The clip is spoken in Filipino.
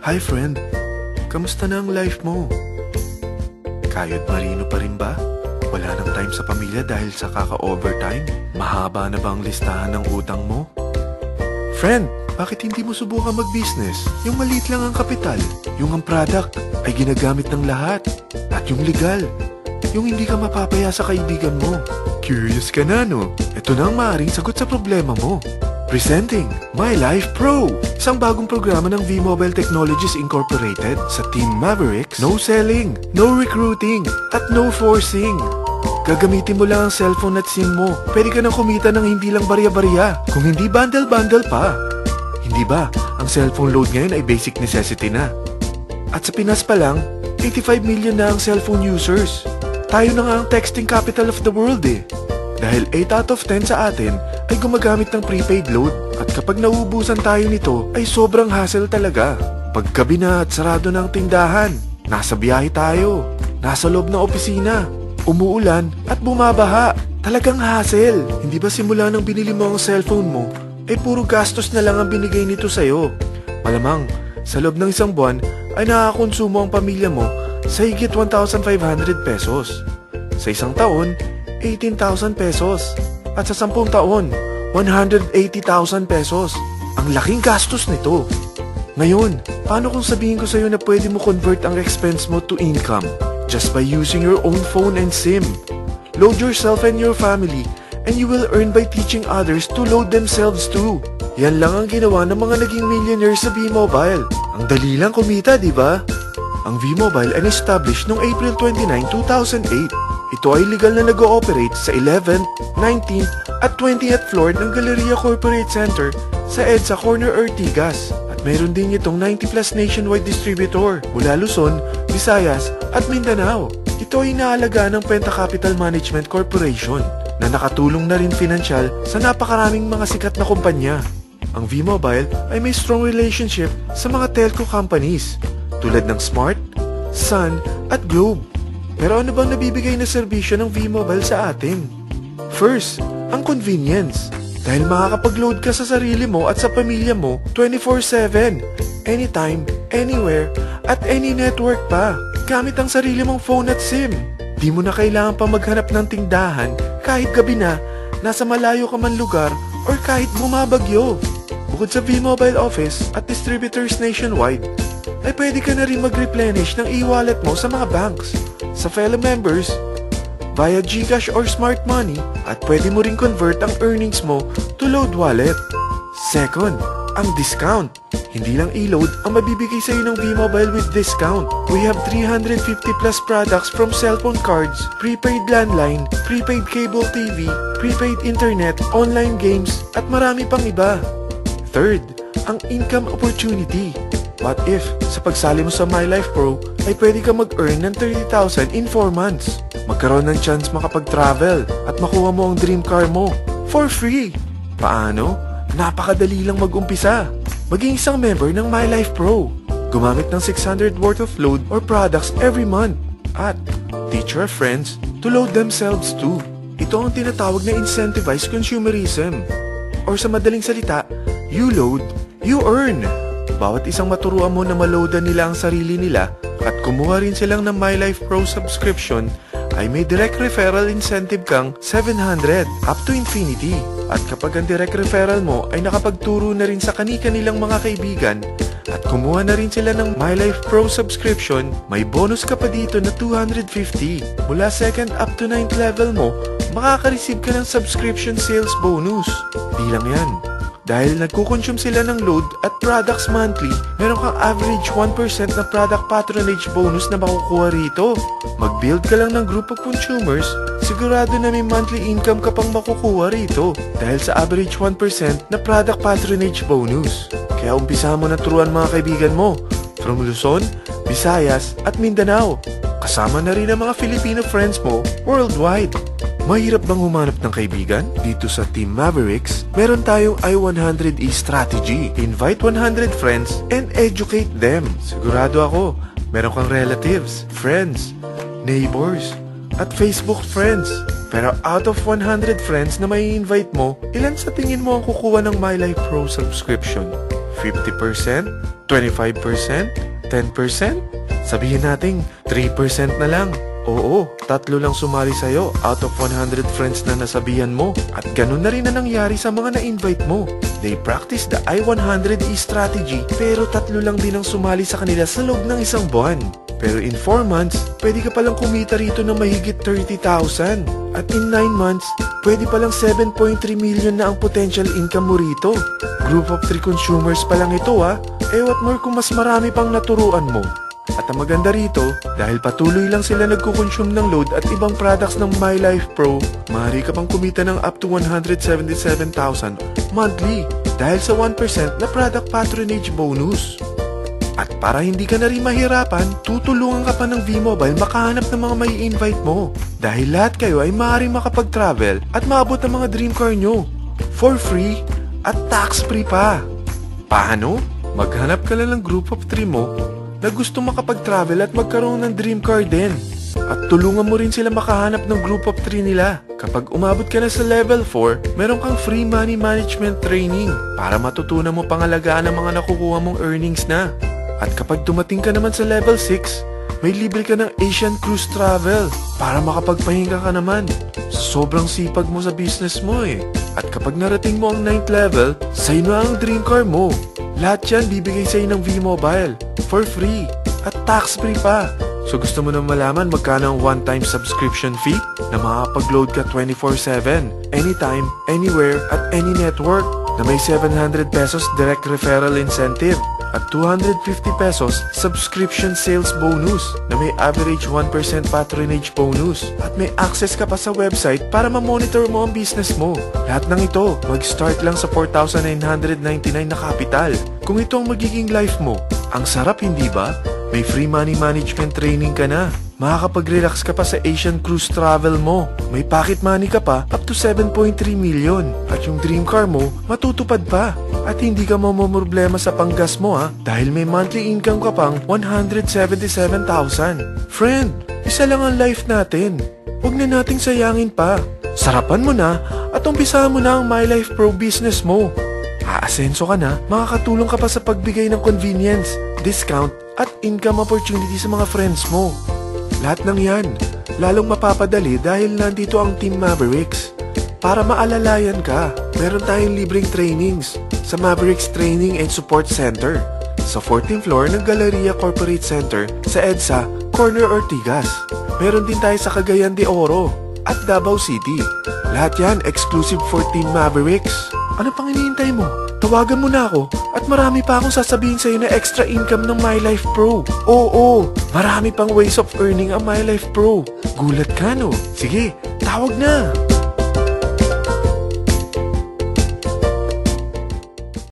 Hi friend, kamusta na ang life mo? Kayod marino pa rin ba? Wala nang time sa pamilya dahil sa kaka-overtime? Mahaba na ba ang listahan ng utang mo? Friend, bakit hindi mo subukan mag-business? Yung maliit lang ang kapital, yung ang product ay ginagamit ng lahat, at yung legal, yung hindi ka mapapaya sa kaibigan mo. Curious ka na, no? Ito na ang maaaring sagot sa problema mo. Presenting My Life Pro, isang bagong programa ng V-Mobile Technologies Incorporated sa Team Mavericks. No selling, no recruiting, at no forcing. Gagamitin mo lang ang cellphone at SIM mo. Pwede ka nang kumita ng hindi lang barya-barya, kung hindi bundle-bundle pa. Hindi ba, ang cellphone load ngayon ay basic necessity na. At sa Pinas pa lang, 85 million na ang cellphone users. Tayo na nga ang texting capital of the world eh. Dahil 8 out of 10 sa atin ay gumagamit ng prepaid load. At kapag nauubusan tayo nito ay sobrang hassle talaga. Paggabi na at sarado ng tindahan, nasa biyahe tayo, nasa loob ng opisina, umuulan at bumabaha. Talagang hassle. Hindi ba simula nang binili mo ang cellphone mo ay puro gastos na lang ang binigay nito sa'yo? Malamang sa loob ng isang buwan ay nakakakonsumo ang pamilya mo sa higit 1,500 pesos. Sa isang taon, 18,000 pesos. At sa 10 taon, 180,000 pesos. Ang laking gastos nito. Ngayon, paano kung sabihin ko sa'yo na pwede mo convert ang expense mo to income just by using your own phone and SIM? Load yourself and your family and you will earn by teaching others to load themselves too. Yan lang ang ginawa ng mga naging millionaires sa V-Mobile. Ang dali lang kumita, di ba? Ang V-Mobile ay established noong April 29, 2008. Ito ay legal na nag-ooperate sa 11th, 19th at 20th floor ng Galleria Corporate Center sa EDSA Corner Ortigas. At mayroon din itong 90 plus nationwide distributor mula Luzon, Visayas at Mindanao. Ito ay inaalagaan ng Penta Capital Management Corporation na nakatulong na rin pinansyal sa napakaraming mga sikat na kumpanya. Ang V-Mobile ay may strong relationship sa mga telco companies tulad ng Smart, Sun at Globe. Pero ano bang nabibigay na serbisyo ng V-Mobile sa atin? First, ang convenience. Dahil makakapag-load ka sa sarili mo at sa pamilya mo 24/7, anytime, anywhere, at any network pa. Gamit ang sarili mong phone at SIM. Di mo na kailangan pa maghanap ng tindahan kahit gabi na, nasa malayo ka man lugar, or kahit bumabagyo. Bukod sa V-Mobile office at distributors nationwide, ay pwede ka na rin mag-replenish ng e-wallet mo sa mga banks, sa fellow members, via GCash or Smart Money, at pwede mo rin convert ang earnings mo to load wallet. Second, ang discount. Hindi lang e-load ang mabibigay sa iyo ng V-Mobile with discount. We have 350 plus products from cellphone cards, prepaid landline, prepaid cable TV, prepaid internet, online games, at marami pang iba. Third, ang income opportunity. What if, sa pagsali mo sa My Life Pro, ay pwede ka mag-earn ng 30,000 in 4 months. Magkaroon ng chance makapag-travel at makuha mo ang dream car mo for free. Paano? Napakadali lang mag-umpisa. Maging isang member ng My Life Pro. Gumamit ng 600 worth of load or products every month. At teach your friends to load themselves too. Ito ang tinatawag na incentivized consumerism. Or sa madaling salita, you load, you earn. Bawat isang maturuan mo na maloadan nila ang sarili nila at kumuha rin silang ng My Life Pro subscription ay may direct referral incentive kang 700 up to infinity. At kapag ang direct referral mo ay nakapagturo na rin sa kani-kanilang mga kaibigan at kumuha na rin sila ng My Life Pro subscription, may bonus ka pa dito na 250. Mula 2nd up to 9th level mo, makaka-receive ka ng subscription sales bonus. Di lang yan. Dahil nagkukonsume sila ng load at products monthly, meron kang average 1% na product patronage bonus na makukuha rito. Mag-build ka lang ng group of consumers, sigurado na may monthly income ka pang makukuha rito dahil sa average 1% na product patronage bonus. Kaya umpisa mo na turuan mga kaibigan mo from Luzon, Visayas at Mindanao. Kasama na rin ang mga Filipino friends mo worldwide. Mahirap bang humanap ng kaibigan? Dito sa Team Mavericks, meron tayong I100E strategy. Invite 100 friends and educate them. Sigurado ako, meron kang relatives, friends, neighbors, at Facebook friends. Pero out of 100 friends na may invite mo, ilan sa tingin mo ang kukuha ng My Life Pro subscription? 50%? 25%? 10%? Sabihin nating 3% na lang. Oo, 3 lang sumali sa'yo out of 100 friends na nasabihan mo. At ganun na rin na nangyari sa mga na-invite mo. They practice the I-100E strategy pero 3 lang din ang sumali sa kanila sa loob ng isang buwan. Pero in 4 months, pwede ka palang kumita rito ng mahigit 30,000. At in 9 months, pwede palang 7.3 million na ang potential income mo rito. Group of 3 consumers pa lang ito Eh what more kung mas marami pang naturuan mo. At ang maganda rito, dahil patuloy lang sila nagkukonsume ng load at ibang products ng My Life Pro, maaari ka pang kumita ng up to 177,000 monthly dahil sa 1% na product patronage bonus. At para hindi ka na rin mahirapan, tutulungan ka pa ng V-Mobile makahanap ng mga may invite mo. Dahil lahat kayo ay maaaring makapag-travel at maabot ang mga dream car nyo. For free at tax-free pa. Paano? Maghanap ka lang ng group of 3 mo na gusto makapag-travel at magkaroon ng dream car din. At tulungan mo rin sila makahanap ng group of 3 nila. Kapag umabot ka na sa level 4, meron kang free money management training para matutunan mo pangalagaan ang mga nakukuha mong earnings na. At kapag dumating ka naman sa level 6, may libre ka ng Asian Cruise Travel para makapagpahinga ka naman. Sobrang sipag mo sa business mo At kapag narating mo ang 9th level, sa'yo na ang dream car mo. Lahat yan bibigay sa'yo ng V-Mobile for free at tax-free pa. So gusto mo na malaman magkano ang one-time subscription fee na makakapag-load ka 24/7, anytime, anywhere, at any network na may 700 pesos direct referral incentive at 250 pesos subscription sales bonus na may average 1% patronage bonus at may access ka pa sa website para ma-monitor mo ang business mo. Lahat ng ito, mag-start lang sa 4,999 na capital. Kung ito ang magiging life mo, ang sarap hindi ba? May free money management training ka na. Makakapag-relax ka pa sa Asian Cruise Travel mo. May pocket money ka pa up to 7.3 million. At yung dream car mo, matutupad pa. At hindi ka mamomroblema sa panggas mo dahil may monthly income ka pang 177,000. Friend, isa lang ang life natin. Huwag na nating sayangin pa. Sarapan mo na at umpisahan mo na ang My Life Pro business mo. Aasenso ka na, makakatulong ka pa sa pagbigay ng convenience, discount, at income opportunity sa mga friends mo. Lahat ng yan, lalong mapapadali dahil nandito ang Team Mavericks. Para maalalayan ka, meron tayong libreng trainings sa Mavericks Training and Support Center sa 14th floor ng Galleria Corporate Center sa EDSA, Corner Ortigas. Meron din tayo sa Cagayan de Oro at Davao City. Lahat yan exclusive for Team Mavericks. Ano pang hinihintay mo? Tawagan mo na ako at marami pa akong sasabihin sa'yo na extra income ng My Life Pro. Oo, marami pang ways of earning ang My Life Pro. Gulat ka no? Sige, tawag na!